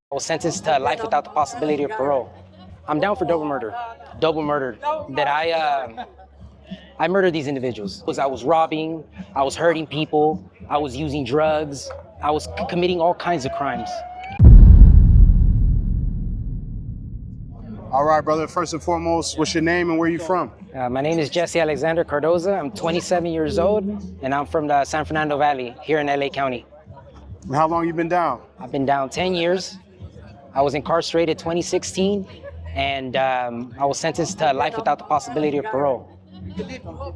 I was sentenced to life without the possibility of parole. I'm down for double murder. Double murder. That I murdered these individuals. I was robbing, I was hurting people, I was using drugs, I was committing all kinds of crimes. All right, brother. First and foremost, what's your name and where you from? My name is Jesse Alexander Cardoza. I'm 27 years old, and I'm from the San Fernando Valley here in LA County. And how long you been down? I've been down 10 years. I was incarcerated 2016, and I was sentenced to life without the possibility of parole.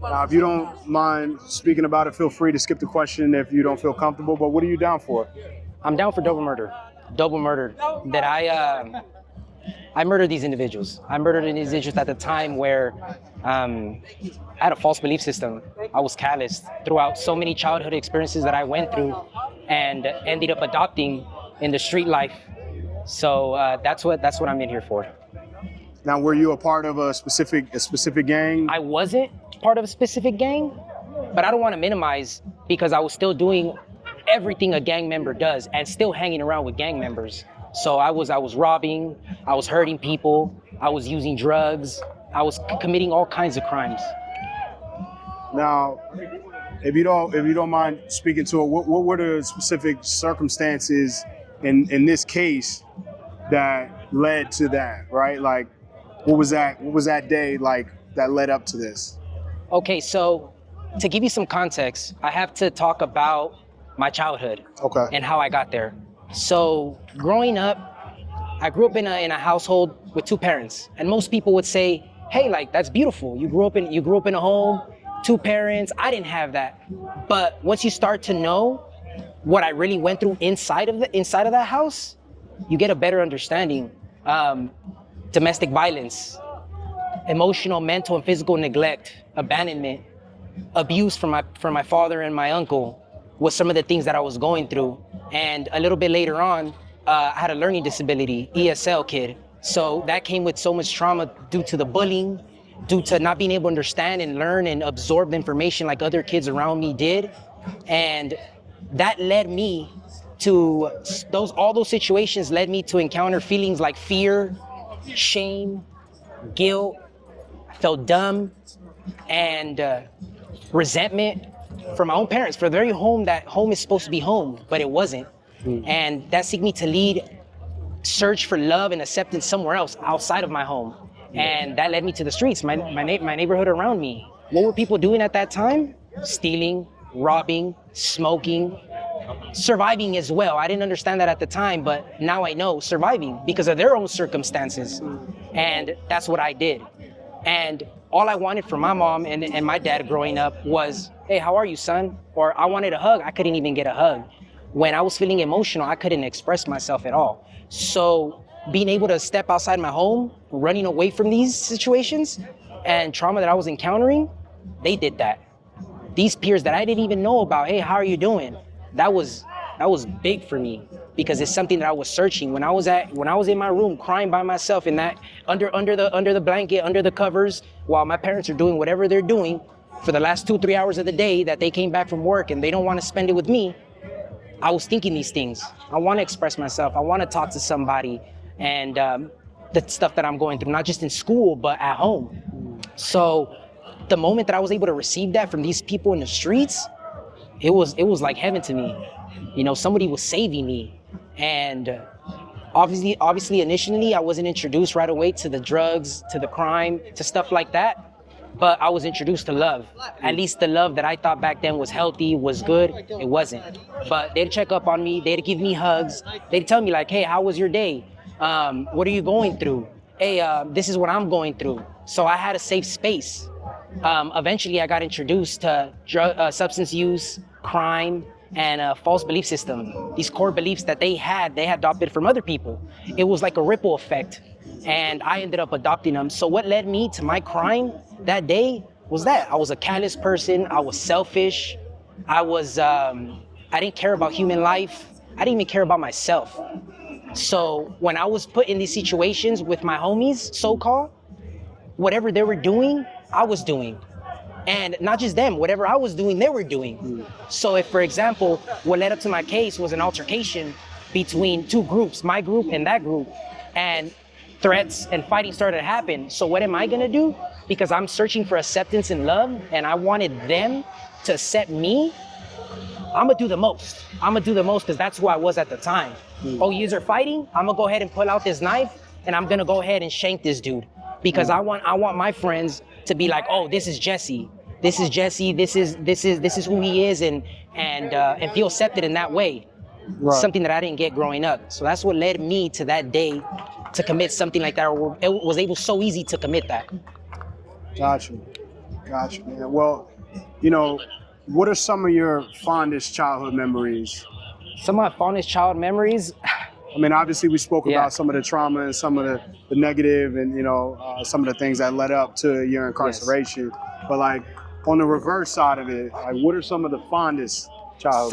Now, if you don't mind speaking about it, feel free to skip the question if you don't feel comfortable, but what are you down for? I'm down for double murder. Double murder. That I murdered these individuals. I murdered individuals at the time where I had a false belief system. I was calloused throughout so many childhood experiences that I went through and ended up adopting in the street life. So that's what I'm in here for. Now, were you a part of a specific gang? I wasn't part of a specific gang, but I don't want to minimize because I was still doing everything a gang member does and still hanging around with gang members. So I was robbing, I was hurting people, I was using drugs, I was committing all kinds of crimes. Now, if you don't mind speaking to it, what were the specific circumstances in this case that led to that, right? Like, what was that day like that led up to this? Okay, so to give you some context, I have to talk about my childhood. Okay. And how I got there. So growing up, I grew up in a household with two parents, and most people would say, "Hey, like that's beautiful. You grew up in a home, two parents." I didn't have that, but once you start to know what I really went through inside of that house, you get a better understanding. Domestic violence, emotional, mental, and physical neglect, abandonment, abuse from my father and my uncle was some of the things that I was going through. And a little bit later on, I had a learning disability, ESL kid. So that came with so much trauma due to the bullying, due to not being able to understand and learn and absorb the information like other kids around me did. And that led me to all those situations led me to encounter feelings like fear, shame, guilt. I felt dumb, and resentment from my own parents, for the very home that home is supposed to be home, but it wasn't. And that seeked me to search for love and acceptance somewhere else outside of my home. And that led me to the streets, my neighborhood around me. What were people doing at that time? Stealing, robbing, smoking, surviving as well. I didn't understand that at the time, but now I know, surviving because of their own circumstances. And that's what I did. And all I wanted from my mom and my dad growing up was, "Hey, how are you, son?" Or I wanted a hug. I couldn't even get a hug. When I was feeling emotional, I couldn't express myself at all. So being able to step outside my home, running away from these situations and trauma that I was encountering, they did that. These peers that I didn't even know about, "Hey, how are you doing?" That was big for me because it's something that I was searching. When I was in my room crying by myself in that under the blanket, under the covers, while my parents are doing whatever they're doing for the last 2-3 hours of the day that they came back from work and they don't want to spend it with me, I was thinking these things. I want to express myself. I want to talk to somebody, and the stuff that I'm going through, not just in school, but at home. So the moment that I was able to receive that from these people in the streets, it was like heaven to me. You know, somebody was saving me. And obviously initially I wasn't introduced right away to the drugs, to the crime, to stuff like that. But I was introduced to love. At least the love that I thought back then was healthy, was good, it wasn't. But they'd check up on me, they'd give me hugs, they'd tell me like, "Hey, how was your day? What are you going through? Hey, this is what I'm going through." So I had a safe space. Eventually I got introduced to substance use, crime, and a false belief system. These core beliefs that they had adopted from other people. It was like a ripple effect, and I ended up adopting them. So what led me to my crime that day was that I was a callous person. I was selfish. I didn't care about human life. I didn't even care about myself. So when I was put in these situations with my homies, so-called, whatever they were doing, I was doing. And not just them, whatever I was doing, they were doing. So if, for example, what led up to my case was an altercation between two groups, my group and that group, and threats and fighting started to happen. So what am I gonna do? Because I'm searching for acceptance and love, and I wanted them to accept me, I'm gonna do the most. I'm gonna do the most because that's who I was at the time. Oh, yous are fighting? I'm gonna go ahead and pull out this knife, and I'm gonna go ahead and shank this dude. Because I want my friends to be like, oh, this is Jesse. This is Jesse. This is who he is, and feel accepted in that way. Right. Something that I didn't get growing up. So that's what led me to that day to commit something like that, or it was able so easy to commit that. Gotcha, man. Well, what are some of your fondest childhood memories? Some of my fondest child memories. I mean, obviously we spoke about some of the trauma and some of the negative and, some of the things that led up to your incarceration. Yes. But like on the reverse side of it, like what are some of the fondest childhood?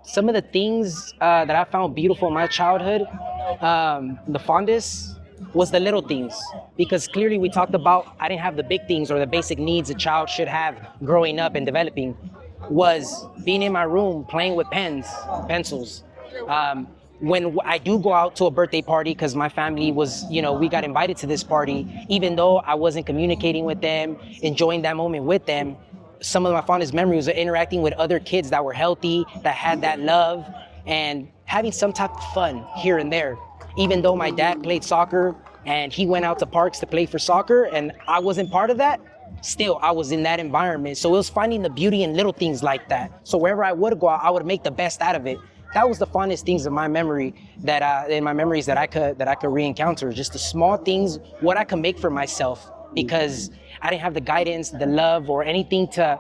Some of the things that I found beautiful in my childhood, the fondest was the little things. Because clearly we talked about, I didn't have the big things or the basic needs a child should have growing up and developing, was being in my room, playing with pens, pencils. When I do go out to a birthday party, because my family was, we got invited to this party, even though I wasn't communicating with them, enjoying that moment with them, some of my fondest memories are interacting with other kids that were healthy, that had that love, and having some type of fun here and there. Even though my dad played soccer and he went out to parks to play for soccer and I wasn't part of that, still I was in that environment. So it was finding the beauty in little things like that. So wherever I would go, I would make the best out of it. That was the fondest things in my memory in my memories that I could re-encounter. Just the small things, what I could make for myself, because I didn't have the guidance, the love, or anything to,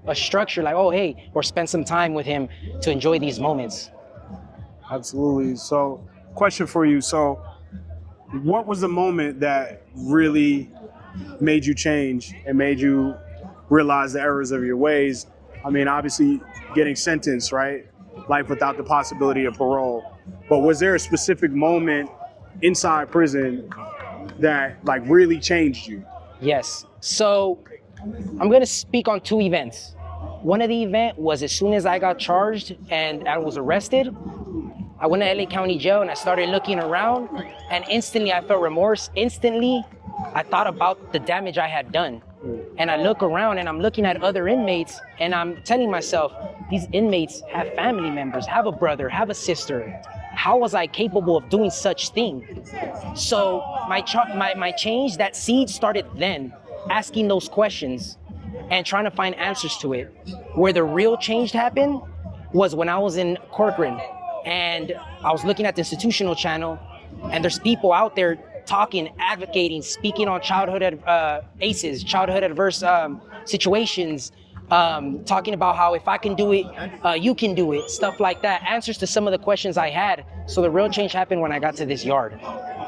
a structure like, oh, hey, or spend some time with him to enjoy these moments. Absolutely. So, question for you. So, what was the moment that really made you change and made you realize the errors of your ways? I mean, obviously, getting sentenced, right? Life without the possibility of parole. But was there a specific moment inside prison that like really changed you? Yes. So I'm going to speak on two events. One of the event was as soon as I got charged and I was arrested, I went to LA County Jail and I started looking around, and instantly I felt remorse. Instantly, I thought about the damage I had done. And I look around and I'm looking at other inmates and I'm telling myself, these inmates have family members, have a brother, have a sister. How was I capable of doing such thing? So my change, that seed started then, asking those questions and trying to find answers to it. Where the real change happened was when I was in Corcoran and I was looking at the institutional channel, and there's people out there talking, advocating, speaking on childhood ACEs, childhood adverse situations, talking about how if I can do it, you can do it, stuff like that, answers to some of the questions I had. So the real change happened when I got to this yard.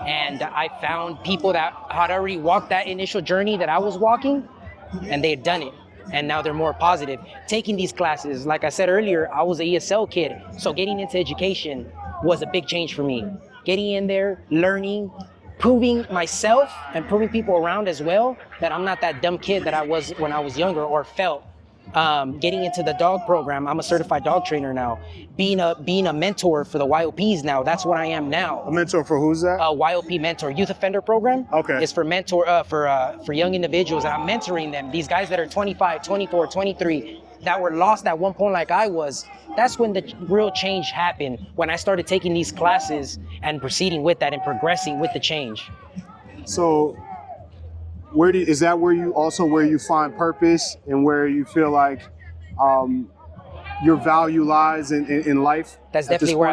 And I found people that had already walked that initial journey that I was walking, and they had done it. And now they're more positive. Taking these classes, like I said earlier, I was an ESL kid. So getting into education was a big change for me. Getting in there, learning, proving myself and proving people around as well that I'm not that dumb kid that I was when I was younger or felt. Getting into the dog program, I'm a certified dog trainer now. Being a mentor for the YOPs now, that's what I am now. A mentor for who's that? YOP mentor, youth offender program. Okay. It's for for young individuals, and I'm mentoring them. These guys that are 25, 24, 23, that were lost at one point like I was. That's when the real change happened, when I started taking these classes and proceeding with that and progressing with the change. So is that where you find purpose and where you feel like your value lies in life? That's definitely where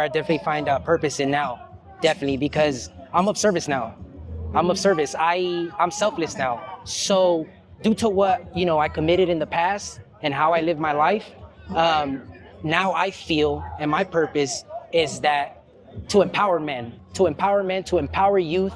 I definitely find purpose in now. Definitely, because I'm of service now. I'm of service. I'm selfless now. So due to what, I committed in the past and how I live my life, now I feel, and my purpose is that to empower men, to empower youth,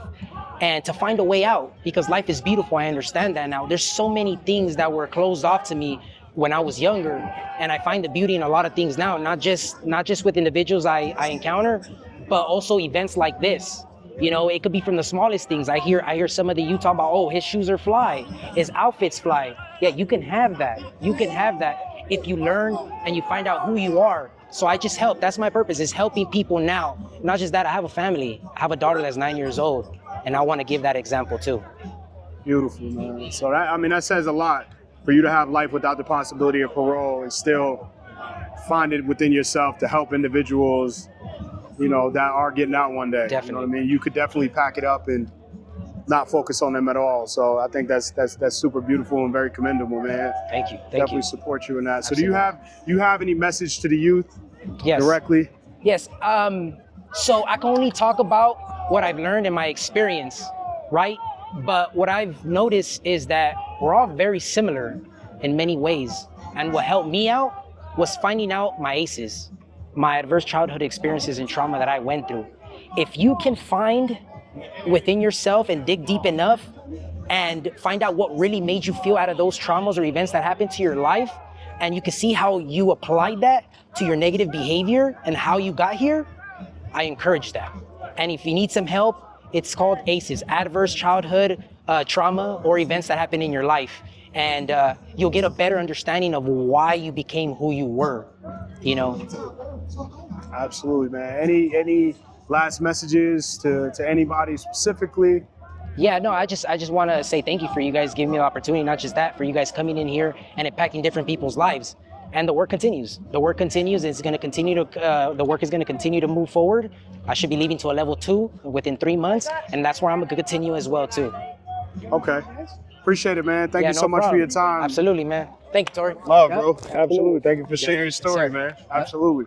and to find a way out, because life is beautiful. I understand that now. There's so many things that were closed off to me when I was younger, and I find the beauty in a lot of things now, not just with individuals I encounter, but also events like this. It could be from the smallest things. I hear some of the youth talk about, oh, his shoes are fly, his outfits fly. Yeah, you can have that. You can have that. if you learn and you find out who you are. So I just help. That's my purpose, is helping people now. Not just that, I have a family. I have a daughter that's 9 years old, and I want to give that example too. Beautiful, man. So that, I mean, that says a lot for you to have life without the possibility of parole and still find it within yourself to help individuals, you know, that are getting out one day. Definitely. You know what I mean? You could definitely pack it up and not focus on them at all. So I think that's super beautiful and very commendable, man. Thank you. Definitely support you in that. So do you have any message to the youth directly? Yes. So I can only talk about what I've learned in my experience, right? But what I've noticed is that we're all very similar in many ways. And what helped me out was finding out my ACEs, my adverse childhood experiences and trauma that I went through. If you can find within yourself and dig deep enough and find out what really made you feel out of those traumas or events that happened to your life, and you can see how you applied that to your negative behavior and how you got here, I encourage that. And if you need some help, it's called ACEs, adverse childhood trauma or events that happen in your life. And you'll get a better understanding of why you became who you were, you know? Absolutely, man. Any last messages to anybody specifically? Yeah, no, I just want to say thank you for you guys giving me the opportunity. Not just that, for you guys coming in here and impacting different people's lives. And the work continues. The work continues. It's going to continue to. The work is going to continue to move forward. I should be leaving to a level 2 within 3 months, and that's where I'm going to continue as well too. Okay, appreciate it, man. Thank you so much for your time. Absolutely, man. Thank you, Tori. Love, bro. Absolutely. Thank you for sharing your story, Sir. man. Absolutely.